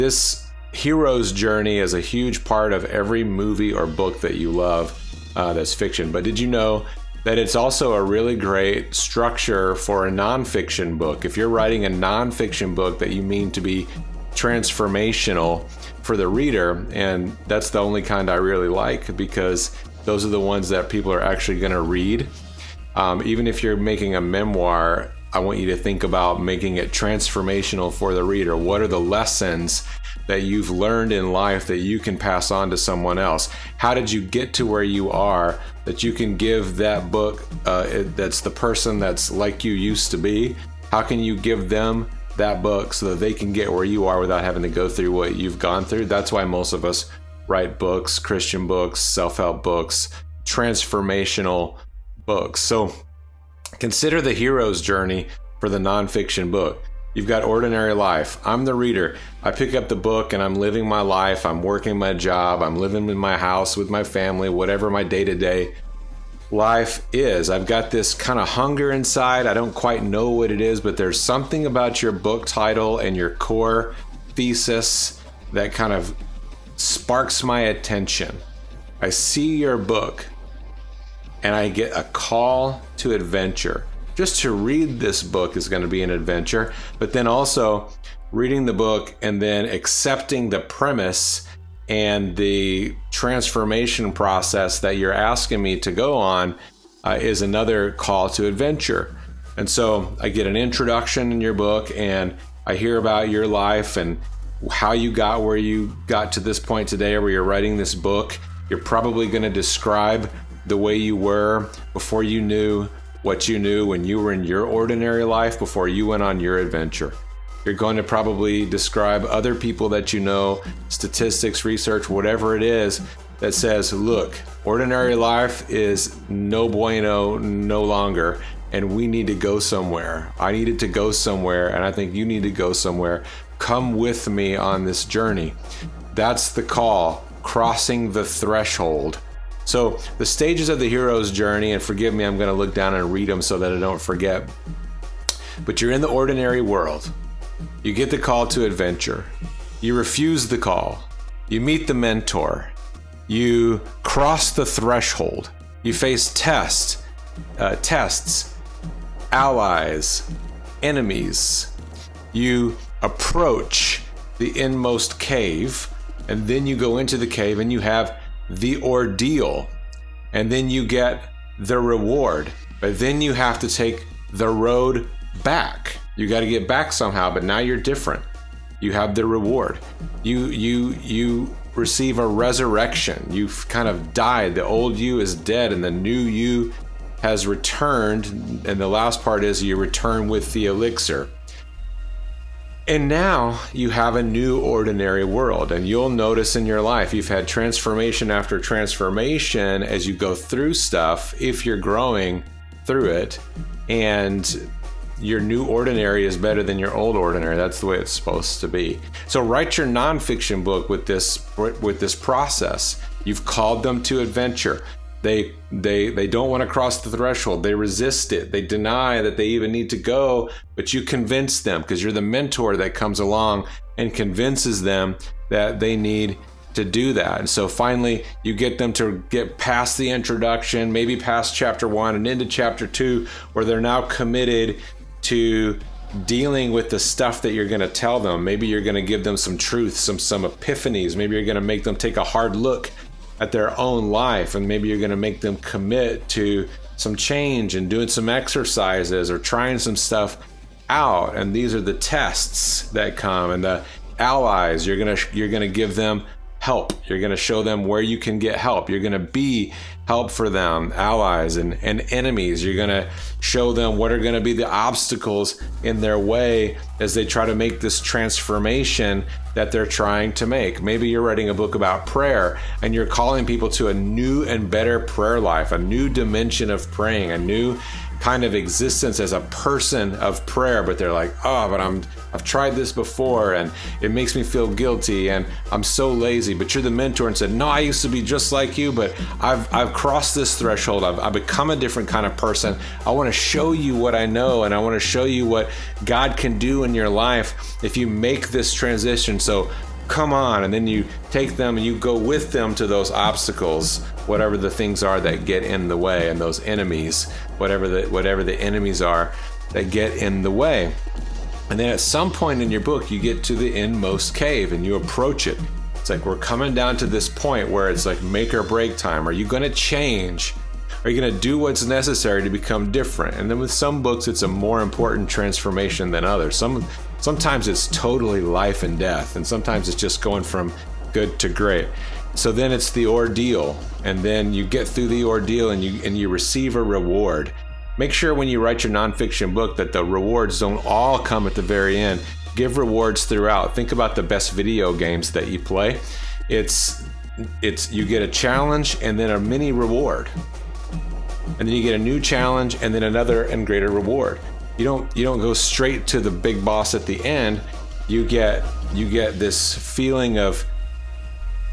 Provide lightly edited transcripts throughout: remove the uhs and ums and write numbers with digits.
This hero's journey is a huge part of every movie or book that you love that's fiction. But did you know that it's also a really great structure for a nonfiction book? If you're writing a nonfiction book that you mean to be transformational for the reader, and that's the only kind I really like, because those are the ones that people are actually going to read. Even if you're making a memoir, I want you to think about making it transformational for the reader. What are the lessons that you've learned in life that you can pass on to someone else? How did you get to where you are that you can give that book that's the person that's like you used to be? How can you give them that book so that they can get where you are without having to go through what you've gone through? That's why most of us write books, Christian books, self-help books, transformational books. So consider the hero's journey for the nonfiction book. You've got ordinary life. I'm the reader. I pick up the book and I'm living my life. I'm working my job. I'm living in my house with my family, whatever my day-to-day life is. I've got this kind of hunger inside. I don't quite know what it is, but there's something about your book title and your core thesis that kind of sparks my attention. I see your book and I get a call to adventure. Just to read this book is going to be an adventure, but then also reading the book and then accepting the premise and the transformation process that you're asking me to go on is another call to adventure. And so I get an introduction in your book and I hear about your life and how you got where you got to this point today, where you're writing this book. You're probably going to describe the way you were before you knew what you knew when you were in your ordinary life, before you went on your adventure. You're going to probably describe other people that you know, statistics, research, whatever it is that says, look, ordinary life is no bueno no longer, and we need to go somewhere. I needed to go somewhere, and I think you need to go somewhere. Come with me on this journey. That's the call, crossing the threshold. So the stages of the hero's journey, and forgive me, I'm going to look down and read them so that I don't forget. But you're in the ordinary world. You get the call to adventure. You refuse the call. You meet the mentor. You cross the threshold. You face tests, allies, enemies. You approach the inmost cave, and then you go into the cave and you have the ordeal, and then you get the reward, but then you have to take the road back. You got to get back somehow, but now you're different. You have the reward. You receive a resurrection. You've kind of died. The old you is dead and the new you has returned, and the last part is you return with the elixir. And now you have a new ordinary world, and you'll notice in your life you've had transformation after transformation as you go through stuff, if you're growing through it, and your new ordinary is better than your old ordinary. That's the way it's supposed to be. So write your nonfiction book with this process. You've called them to adventure. They don't want to cross the threshold. They resist it. They deny that they even need to go, but you convince them because you're the mentor that comes along and convinces them that they need to do that. And so finally you get them to get past the introduction, maybe past chapter 1 and into chapter 2, where they're now committed to dealing with the stuff that you're going to tell them. Maybe you're going to give them some truth, some epiphanies. Maybe you're going to make them take a hard look at their own life, and maybe you're going to make them commit to some change and doing some exercises or trying some stuff out. And these are the tests that come, and the allies. You're going to give them help. You're going to show them where you can get help. You're going to be help for them, allies and enemies. You're going to show them what are going to be the obstacles in their way as they try to make this transformation that they're trying to make. Maybe you're writing a book about prayer and you're calling people to a new and better prayer life, a new dimension of praying, a new kind of existence as a person of prayer, but they're like, oh, but I've tried this before and it makes me feel guilty and I'm so lazy. But you're the mentor and said, no, I used to be just like you, but I've crossed this threshold. I've become a different kind of person. I want to show you what I know, and I want to show you what God can do in your life if you make this transition. So come on, and then you take them and you go with them to those obstacles, whatever the things are that get in the way, and those enemies, whatever the enemies are that get in the way. And then at some point in your book, you get to the inmost cave and you approach it. It's like, we're coming down to this point where it's like make or break time. Are you going to change? Are you going to do what's necessary to become different? And then with some books, it's a more important transformation than others. Sometimes it's totally life and death, and sometimes it's just going from good to great. So then it's the ordeal, and then you get through the ordeal and you receive a reward. Make sure when you write your nonfiction book that the rewards don't all come at the very end. Give rewards throughout. Think about the best video games that you play. It's you get a challenge and then a mini reward. And then you get a new challenge and then another and greater reward. You don't go straight to the big boss at the end. You get this feeling of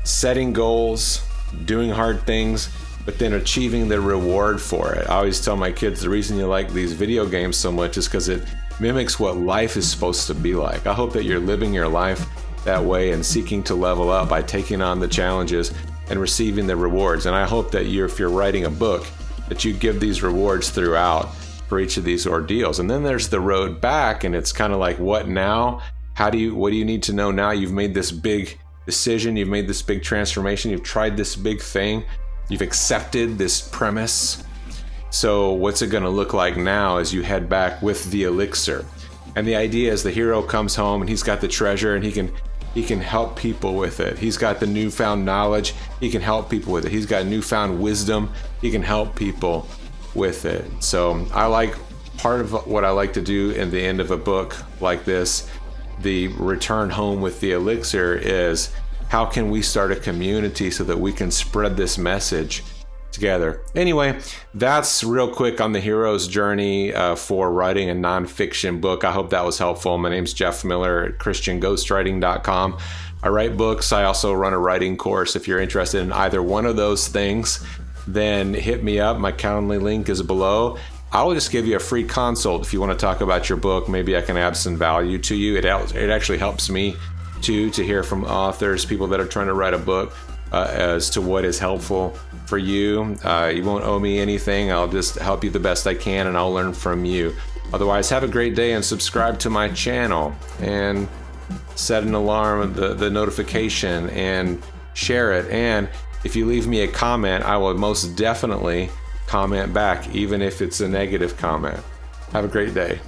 setting goals, doing hard things, but then achieving the reward for it. I always tell my kids the reason you like these video games so much is because it mimics what life is supposed to be like. I hope that you're living your life that way and seeking to level up by taking on the challenges and receiving the rewards. And I hope that if you're writing a book, that you give these rewards throughout for each of these ordeals. And then there's the road back, and it's kind of like, what now? What do you need to know now? You've made this big decision, you've made this big transformation, you've tried this big thing, you've accepted this premise. So what's it going to look like now as you head back with the elixir? And the idea is the hero comes home and he's got the treasure and he can help people with it. He's got the newfound knowledge, he can help people with it. He's got newfound wisdom, he can help people with it. So I like, part of what I like to do in the end of a book like this, the return home with the elixir, is how can we start a community so that we can spread this message together. Anyway, that's real quick on the hero's journey for writing a nonfiction book. I hope that was helpful. My name's Jeff Miller at ChristianGhostwriting.com. I write books. I also run a writing course. If you're interested in either one of those things, then hit me up. My Calendly link is below. I will just give you a free consult if you want to talk about your book. Maybe I can add some value to you. It actually helps me too, to hear from authors, people that are trying to write a book, as to what is helpful for you. You won't owe me anything. I'll just help you the best I can, and I'll learn from you. Otherwise, have a great day and subscribe to my channel and set an alarm, the notification, and share it. And if you leave me a comment, I will most definitely comment back, even if it's a negative comment. Have a great day.